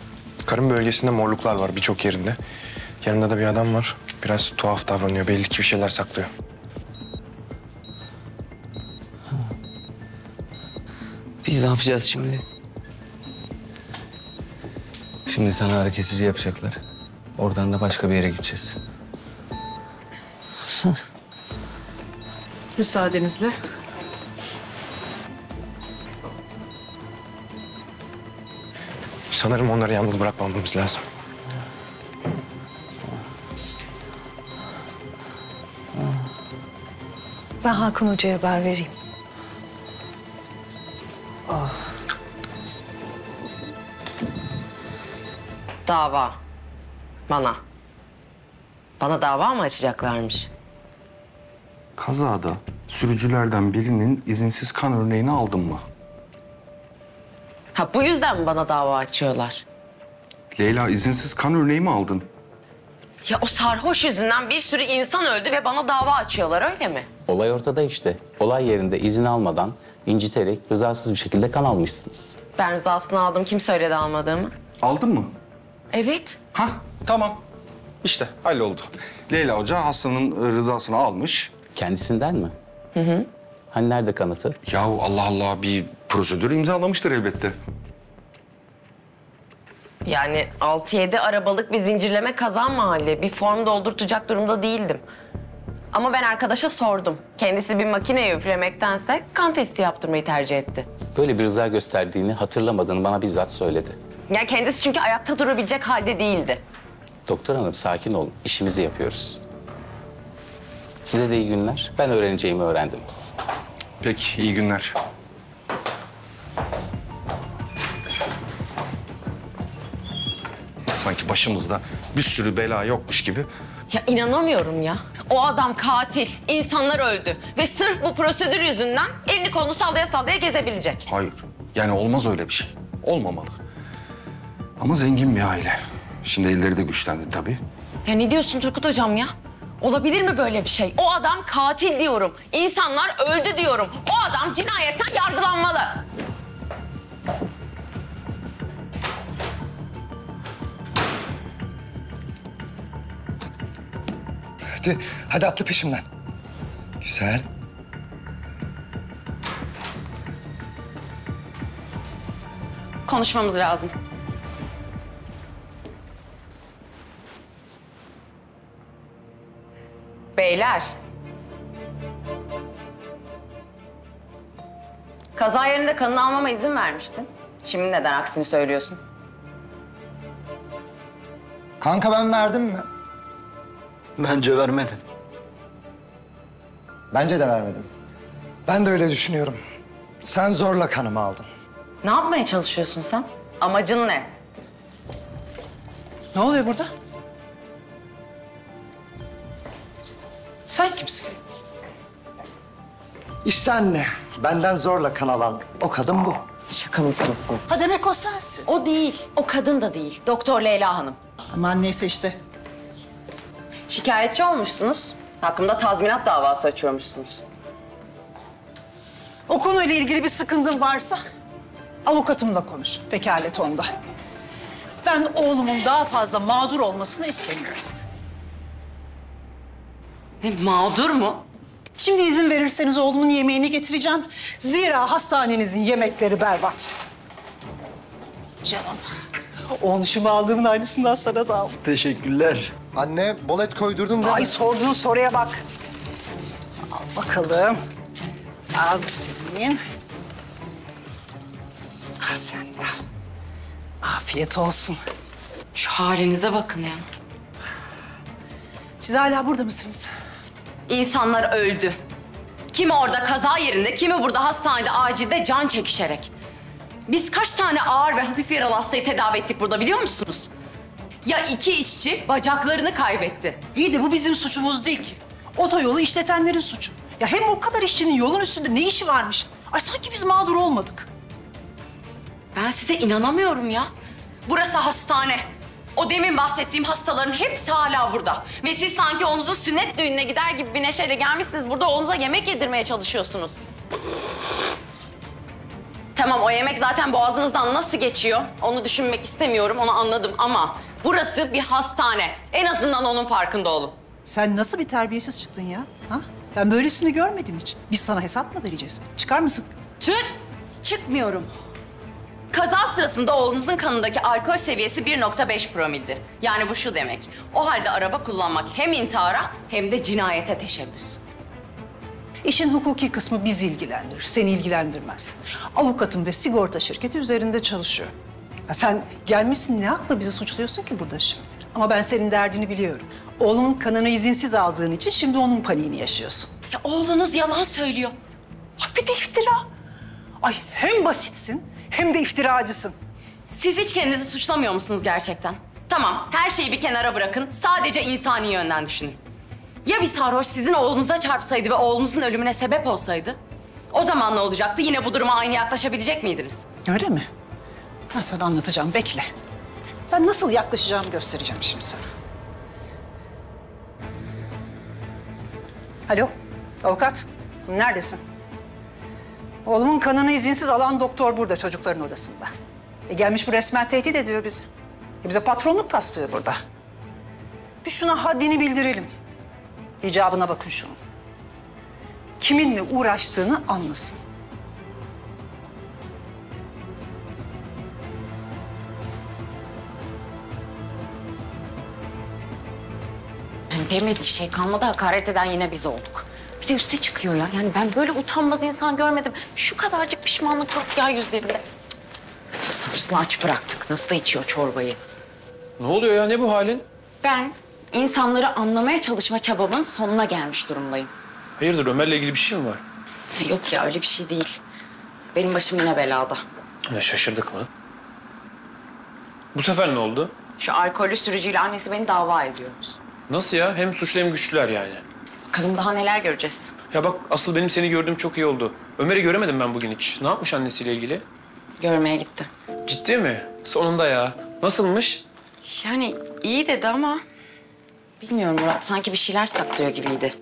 karın bölgesinde morluklar var birçok yerinde. Yanında da bir adam var. Biraz tuhaf davranıyor. Belli ki bir şeyler saklıyor. Biz ne yapacağız şimdi? Şimdi sana ağrı kesici yapacaklar. Oradan da başka bir yere gideceğiz. Müsaadenizle. Sanırım onları yalnız bırakmamamız lazım. Ben Hakan Hoca'ya haber vereyim. Dava. Bana. Bana dava mı açacaklarmış? Kazada sürücülerden birinin izinsiz kan örneğini aldın mı? Ha bu yüzden mi bana dava açıyorlar? Leyla, izinsiz kan örneği mi aldın? Ya o sarhoş yüzünden bir sürü insan öldü ve bana dava açıyorlar öyle mi? Olay ortada işte. Olay yerinde izin almadan, inciterek, rızasız bir şekilde kan almışsınız. Ben rızasını aldım. Kim söyledi almadığımı? Aldın mı? Evet. Hah, tamam. İşte halloldu. Leyla Hoca hastanın rızasını almış. Kendisinden mi? Hı hı. Hani nerede kanıtı? Yahu Allah Allah, bir prosedür imzalamıştır elbette. Yani 6-7 arabalık bir zincirleme kaza mahalli. Bir form doldurtacak durumda değildim. Ama ben arkadaşa sordum. Kendisi bir makineye üflemektense kan testi yaptırmayı tercih etti. Böyle bir rıza gösterdiğini, hatırlamadığını bana bizzat söyledi. Ya kendisi çünkü ayakta durabilecek halde değildi. Doktor hanım sakin olun. İşimizi yapıyoruz. Size de iyi günler. Ben öğreneceğimi öğrendim. Peki, iyi günler. Sanki başımızda bir sürü bela yokmuş gibi. Ya inanamıyorum ya. O adam katil. İnsanlar öldü. Ve sırf bu prosedür yüzünden elini kolunu sallaya sallaya gezebilecek. Hayır, yani olmaz öyle bir şey. Olmamalı. Ama zengin bir aile. Şimdi elleri de güçlendi tabii. Ya ne diyorsun Turgut Hocam ya? Olabilir mi böyle bir şey? O adam katil diyorum. İnsanlar öldü diyorum. O adam cinayetten yargılanmalı. Hadi atla peşimden. Güzel. Konuşmamız lazım. Beyler. Kaza yerinde kanını almama izin vermiştin. Şimdi neden aksini söylüyorsun? Kanka ben verdim mi? Bence vermedin. Bence de vermedim. Ben de öyle düşünüyorum. Sen zorla kanımı aldın. Ne yapmaya çalışıyorsun sen? Amacın ne? Ne oluyor burada? Sen kimsin? İşte anne. Benden zorla kan alan o kadın bu. Şaka mısınız siz? Ha demek o sensin. O değil. O kadın da değil. Doktor Leyla Hanım. Aman neyse işte. Şikayetçi olmuşsunuz. Hakkımda tazminat davası açıyormuşsunuz. O konuyla ilgili bir sıkıntın varsa avukatımla konuş. Vekalet onda. Ben oğlumun daha fazla mağdur olmasını istemiyorum. Ne, mağdur mu? Şimdi izin verirseniz oğlumun yemeğini getireceğim. Zira hastanenizin yemekleri berbat. Canım, oğluşumu aldığımın aynısından sana da aldım. Teşekkürler. Anne, bol et koydurdum değil mi? Ay sorduğun soruya bak. Al bakalım. Al bu senin. Al sen de al. Afiyet olsun. Şu halinize bakın ya. Siz hala burada mısınız? İnsanlar öldü. Kimi orada kaza yerinde, kimi burada hastanede acilde can çekişerek. Biz kaç tane ağır ve hafif yaralı hastayı tedavi ettik burada biliyor musunuz? Ya 2 işçi bacaklarını kaybetti. İyi de bu bizim suçumuz değil ki. Otoyolu işletenlerin suçu. Ya hem o kadar işçinin yolun üstünde ne işi varmış? Ay sanki biz mağdur olmadık. Ben size inanamıyorum ya. Burası hastane. O demin bahsettiğim hastaların hepsi hala burada. Ve siz sanki oğlunuzun sünnet düğününe gider gibi bir neşeyle gelmişsiniz. Burada oğlunuza yemek yedirmeye çalışıyorsunuz. Tamam, o yemek zaten boğazınızdan nasıl geçiyor? Onu düşünmek istemiyorum, onu anladım ama burası bir hastane. En azından onun farkında olun. Sen nasıl bir terbiyesiz çıktın ya? Ha? Ben böylesini görmedim hiç. Biz sana hesap mı vereceğiz? Çıkar mısın? Çık! Çıkmıyorum. Kaza sırasında oğlunuzun kanındaki alkol seviyesi 1,5 promildi. Yani bu şu demek. O halde araba kullanmak hem intihara hem de cinayete teşebbüs. İşin hukuki kısmı bizi ilgilendirir, seni ilgilendirmez. Avukatım ve sigorta şirketi üzerinde çalışıyor. Ya sen gelmişsin ne hakla bizi suçluyorsun ki burada şimdi? Ama ben senin derdini biliyorum. Oğlumun kanını izinsiz aldığın için şimdi onun paniğini yaşıyorsun. Ya oğlunuz yalan söylüyor. Ay bir de iftira. Ay hem basitsin hem de iftiracısın. Siz hiç kendinizi suçlamıyor musunuz gerçekten? Tamam, her şeyi bir kenara bırakın. Sadece insani yönden düşünün. Ya bir sarhoş sizin oğlunuza çarpsaydı ve oğlunuzun ölümüne sebep olsaydı? O zaman ne olacaktı? Yine bu duruma aynı yaklaşabilecek miydiniz? Öyle mi? Ben sana anlatacağım, bekle. Ben nasıl yaklaşacağımı göstereceğim şimdi sana. Alo, avukat. Neredesin? Oğlumun kanını izinsiz alan doktor burada, çocukların odasında. Gelmiş bu resmen tehdit ediyor bizi. Bize patronluk taslıyor burada. Bir şuna haddini bildirelim. İcabına bakın şunun. Kiminle uğraştığını anlasın. Yani demediği şey kalmadı, hakaret eden yine biz olduk. Bir de üste çıkıyor ya. Yani ben böyle utanmaz insan görmedim. Şu kadarcık pişmanlık yok ya yüzlerinde. Sabrısını aç bıraktık. Nasıl da içiyor çorbayı. Ne oluyor ya? Ne bu halin? Ben insanları anlamaya çalışma çabamın sonuna gelmiş durumdayım. Hayırdır, Ömer'le ilgili bir şey mi var? Yok ya, öyle bir şey değil. Benim başım yine belada. Ne, şaşırdık mı? Bu sefer ne oldu? Şu alkollü sürücüyle annesi beni dava ediyor. Nasıl ya? Hem suçlu hem güçlüler yani. Bakalım daha neler göreceğiz. Ya bak, asıl benim seni gördüğüm çok iyi oldu. Ömer'i göremedim ben bugün hiç. Ne yapmış annesiyle ilgili? Görmeye gitti. Ciddi mi? Sonunda ya. Nasılmış? Yani iyi dedi ama... Bilmiyorum Murat, sanki bir şeyler saklıyor gibiydi.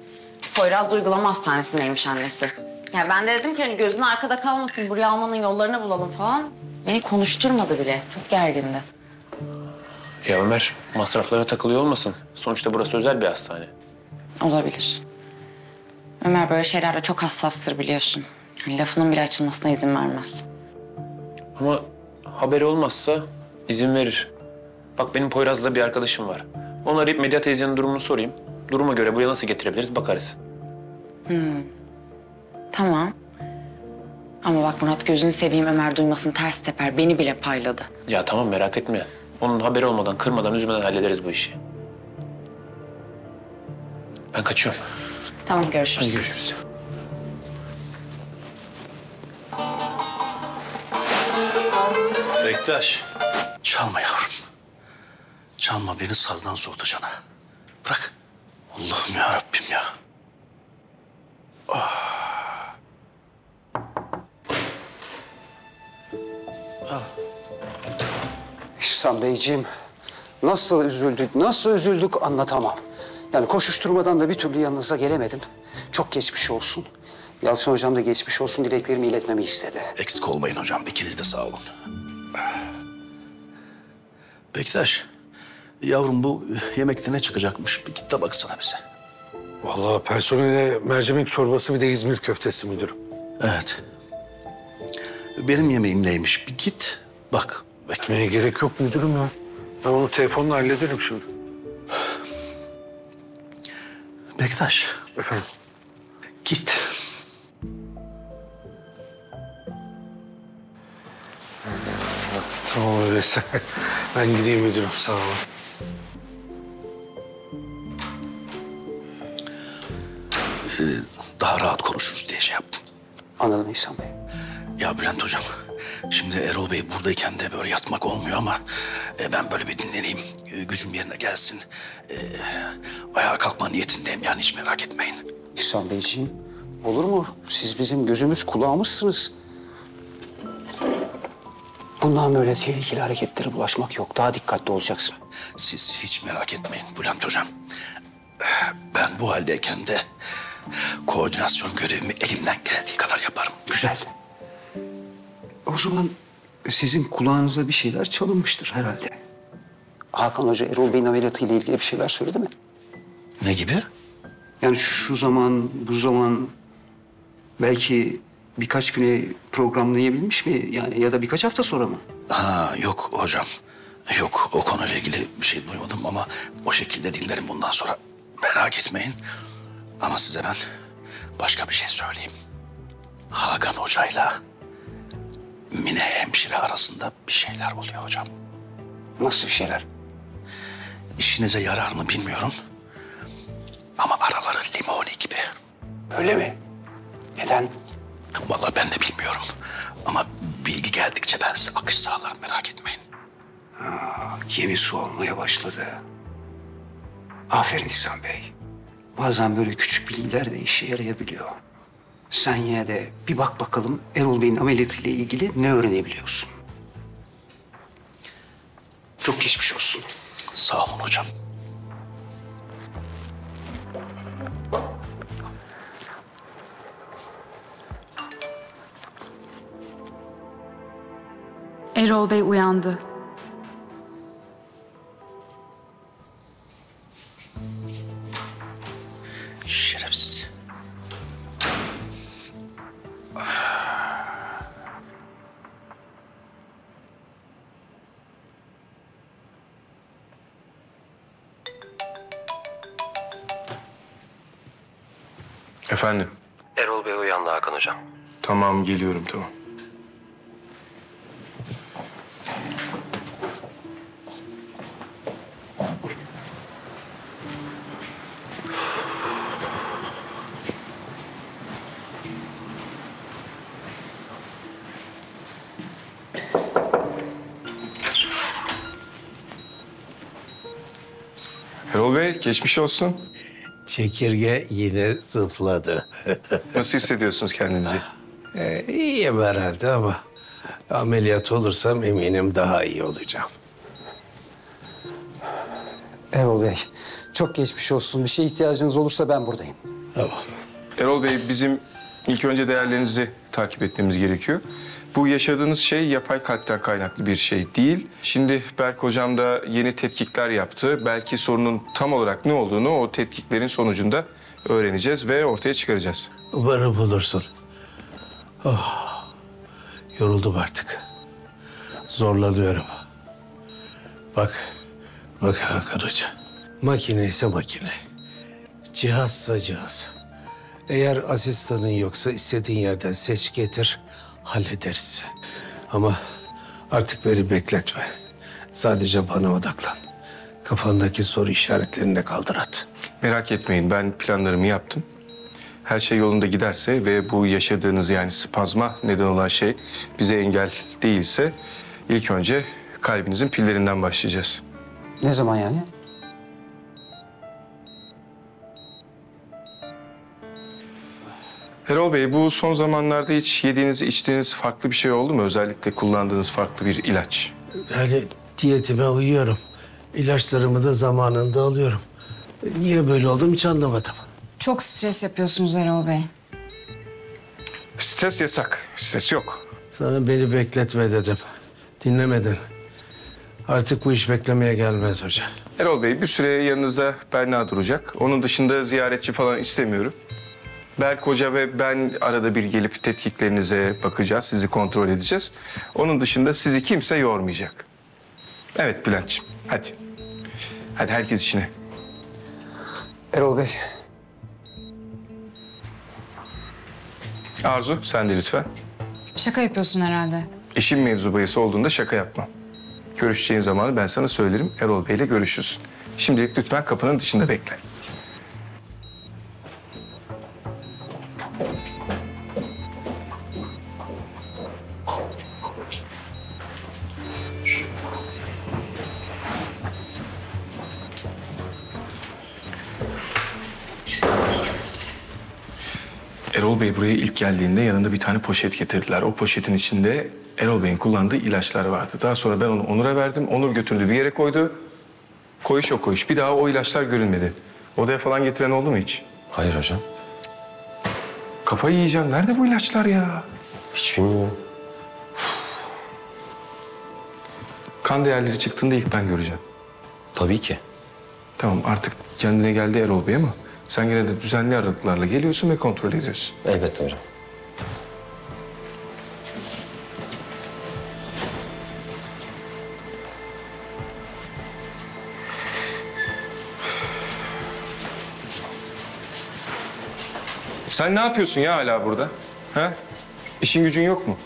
Poyraz Uygulama Hastanesi'ndeymiş annesi. Yani ben de dedim ki hani gözün arkada kalmasın, buraya almanın yollarını bulalım falan. Beni konuşturmadı bile, çok gergindi. Ya Ömer, masraflara takılıyor olmasın? Sonuçta burası özel bir hastane. Olabilir. Ömer böyle şeylerle çok hassastır biliyorsun. Yani lafının bile açılmasına izin vermez. Ama haberi olmazsa izin verir. Bak benim Poyraz'da bir arkadaşım var. Onu arayıp Medya teyzenin durumunu sorayım. Duruma göre buraya nasıl getirebiliriz bakarız. Tamam. Ama bak Murat, gözünü seveyim, Ömer duymasın, ters teper. Beni bile payladı. Ya tamam, merak etme. Onun haberi olmadan, kırmadan, üzmeden hallederiz bu işi. Ben kaçıyorum. Tamam, görüşürüz. Hadi görüşürüz. Bektaş, çalma yavrum. Çalma, beni sazdan soğutacaksın ha. Bırak. Allah'ım ya Rabbim ya. İhsan Beyciğim, Nasıl üzüldük anlatamam. Yani koşuşturmadan da bir türlü yanınıza gelemedim. Çok geçmiş olsun. Yalçın hocam da geçmiş olsun dileklerimi iletmemi istedi. Eksik olmayın hocam. İkiniz de sağ olun. Bektaş, yavrum bu yemekte ne çıkacakmış? Bir git de baksana bize. Vallahi personele mercimek çorbası bir de İzmir köftesi müdürüm. Evet. Benim yemeğim neymiş? Bir git bak. Beklemeye gerek yok müdürüm ya. Ben onu telefonla hallederim şimdi. Bektaş. Efendim? Git. Tamam öyleyse. Ben gideyim müdürüm. Sağ olun. Daha rahat konuşuruz diye şey yaptım. Anladım İhsan Bey. Ya Bülent hocam, şimdi Erol Bey buradayken de böyle yatmak olmuyor ama ben böyle bir dinleneyim, gücüm yerine gelsin. Ayağa kalkma niyetindeyim yani hiç merak etmeyin. İhsan Beyciğim, olur mu? Siz bizim gözümüz kulağımızsınız. Bundan böyle tehlikeli hareketlere bulaşmak yok. Daha dikkatli olacaksın. Siz hiç merak etmeyin Bülent hocam. Ben bu haldeyken de koordinasyon görevimi elimden geldiği kadar yaparım. Güzel. O zaman sizin kulağınıza bir şeyler çalınmıştır herhalde. Hakan Hoca Erol Bey'in ameliyatıyla ilgili bir şeyler söyledi mi? Ne gibi? Yani şu zaman, bu zaman belki birkaç güne programlayabilmiş mi? Yani ya da birkaç hafta sonra mı? Ha yok hocam. Yok o konuyla ilgili bir şey duymadım ama o şekilde dinlerim bundan sonra. Merak etmeyin. Ama size ben başka bir şey söyleyeyim. Hakan Hoca'yla Mine hemşire arasında bir şeyler oluyor hocam. Nasıl bir şeyler? İşinize yarar mı bilmiyorum. Ama araları limoni gibi. Öyle mi? Neden? Vallahi ben de bilmiyorum. Ama bilgi geldikçe ben size akış sağlarım merak etmeyin. Gemi su olmaya başladı. Aferin İhsan Bey. Bazen böyle küçük bilgiler de işe yarayabiliyor. Sen yine de bir bak bakalım Erol Bey'in ameliyatıyla ilgili ne öğrenebiliyorsun? Çok geçmiş olsun. Sağ olun hocam. Erol Bey uyandı. Şerefsiz. Efendim? Erol Bey uyandı Hakan hocam. Tamam, geliyorum, tamam. Erol Bey, geçmiş olsun. Çekirge yine zıpladı. Nasıl hissediyorsunuz kendinizi? İyiyim herhalde ama ameliyat olursam eminim daha iyi olacağım. Erol Bey, çok geçmiş olsun. Bir şeye ihtiyacınız olursa ben buradayım. Tamam. Erol Bey, bizim ilk önce değerlerinizi takip etmemiz gerekiyor. Bu yaşadığınız şey yapay kalpten kaynaklı bir şey değil. Şimdi Berk hocam da yeni tetkikler yaptı. Belki sorunun tam olarak ne olduğunu o tetkiklerin sonucunda öğreneceğiz ve ortaya çıkaracağız. Umarım bulursun. Oh, yoruldum artık. Zorlanıyorum. Bak Hakan Hoca. Makine ise makine. Cihazsa cihaz. Eğer asistanın yoksa istediğin yerden seç getir, hallederiz. Ama artık beni bekletme. Sadece bana odaklan. Kafandaki soru işaretlerini de kaldır at. Merak etmeyin, ben planlarımı yaptım. Her şey yolunda giderse ve bu yaşadığınız yani spazma neden olan şey bize engel değilse ilk önce kalbinizin pillerinden başlayacağız. Ne zaman yani? Erol Bey, bu son zamanlarda hiç yediğiniz, içtiğiniz farklı bir şey oldu mu? Özellikle kullandığınız farklı bir ilaç. Yani diyetime uyuyorum. İlaçlarımı da zamanında alıyorum. Niye böyle oldum hiç anlamadım. Çok stres yapıyorsunuz Erol Bey. Stres yasak. Stres yok. Sana beni bekletme dedim. Dinlemedin. Artık bu iş beklemeye gelmez hoca. Erol Bey bir süre yanınızda Berna duracak. Onun dışında ziyaretçi falan istemiyorum. Berk Hoca ve ben arada bir gelip tetkiklerinize bakacağız. Sizi kontrol edeceğiz. Onun dışında sizi kimse yormayacak. Evet Bülent'ciğim hadi. Hadi herkes işine. Erol Bey. Arzu sen de lütfen. Şaka yapıyorsun herhalde. İşin mevzu bahis olduğunda şaka yapmam. Görüşeceğin zamanı ben sana söylerim. Erol Bey'le görüşürsün. Şimdilik lütfen kapının dışında bekle. Erol Bey buraya ilk geldiğinde yanında bir tane poşet getirdiler. O poşetin içinde Erol Bey'in kullandığı ilaçlar vardı. Daha sonra ben onu Onur'a verdim. Onur götürdü bir yere koydu. Koyuş o koyuş. Bir daha o ilaçlar görülmedi. Odaya falan getiren oldu mu hiç? Hayır hocam. Kafayı yiyeceğim. Nerede bu ilaçlar ya? Hiç bilmiyorum. Kan değerleri çıktığında ilk ben göreceğim. Tabii ki. Tamam artık kendine geldi Erol Bey ama sen gene de düzenli aralıklarla geliyorsun ve kontrol ediyorsun. Elbette hocam. Sen ne yapıyorsun ya hala burada? Ha? İşin gücün yok mu?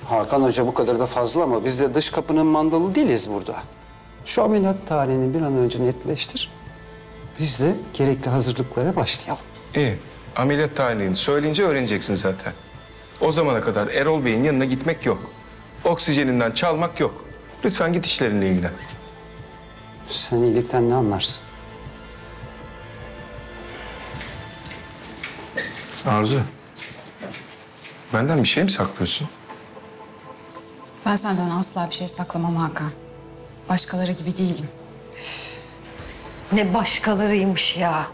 Hakan Hoca bu kadar da fazla ama biz de dış kapının mandalı değiliz burada. Şu ameliyat tarihini bir an önce netleştir. Biz de gerekli hazırlıklara başlayalım. İyi. Ameliyat tarihini söyleyince öğreneceksin zaten. O zamana kadar Erol Bey'in yanına gitmek yok. Oksijeninden çalmak yok. Lütfen git işlerinle ilgilen. Sen iyilikten ne anlarsın? Arzu. Benden bir şey mi saklıyorsun? Ben senden asla bir şey saklamam Hakan. Başkaları gibi değilim. Ne başkalarıymış ya.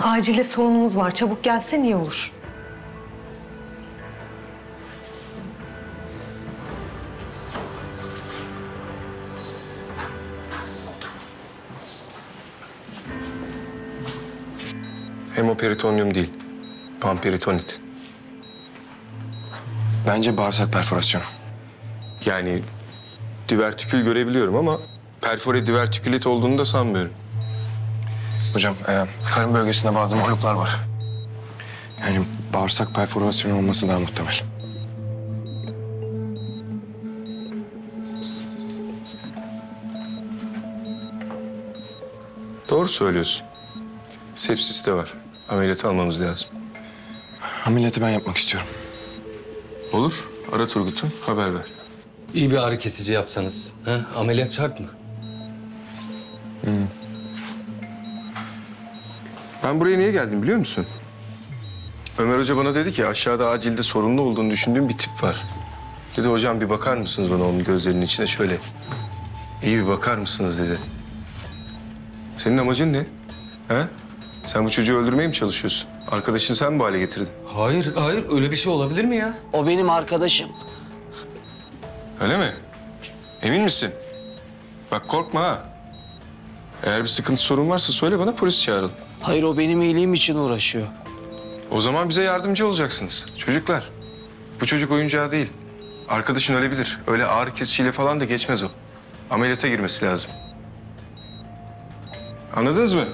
Acile sorunumuz var. Çabuk gelse iyi olur. Hemoperitonyum değil. Pamperitonit. Bence bağırsak perforasyonu. Yani divertikül görebiliyorum ama perfore divertikülit olduğunu da sanmıyorum. Hocam karın bölgesinde bazı morluklar var. Yani bağırsak perforasyonu olması daha muhtemel. Doğru söylüyorsun. Sepsis de var. Ameliyatı almamız lazım. Ameliyatı ben yapmak istiyorum. Olur. Ara Turgut'u, haber ver. İyi bir ağrı kesici yapsanız. Ha? Ameliyat şart mı? Ben buraya niye geldim biliyor musun? Ömer Hoca bana dedi ki aşağıda acilde sorunlu olduğunu düşündüğüm bir tip var. Dedi hocam bir bakar mısınız ona onun gözlerinin içine şöyle. İyi bir bakar mısınız dedi. Senin amacın ne? Ha? Sen bu çocuğu öldürmeye mi çalışıyorsun? Arkadaşını sen mi bu hale getirdin? Hayır, hayır. Öyle bir şey olabilir mi ya? O benim arkadaşım. Öyle mi? Emin misin? Bak korkma ha. Eğer bir sıkıntı sorun varsa söyle bana polis çağıralım. Hayır o benim iyiliğim için uğraşıyor. O zaman bize yardımcı olacaksınız. Çocuklar. Bu çocuk oyuncağı değil. Arkadaşın ölebilir. Öyle ağrı kesiciyle falan da geçmez o. Ameliyata girmesi lazım. Anladınız mı?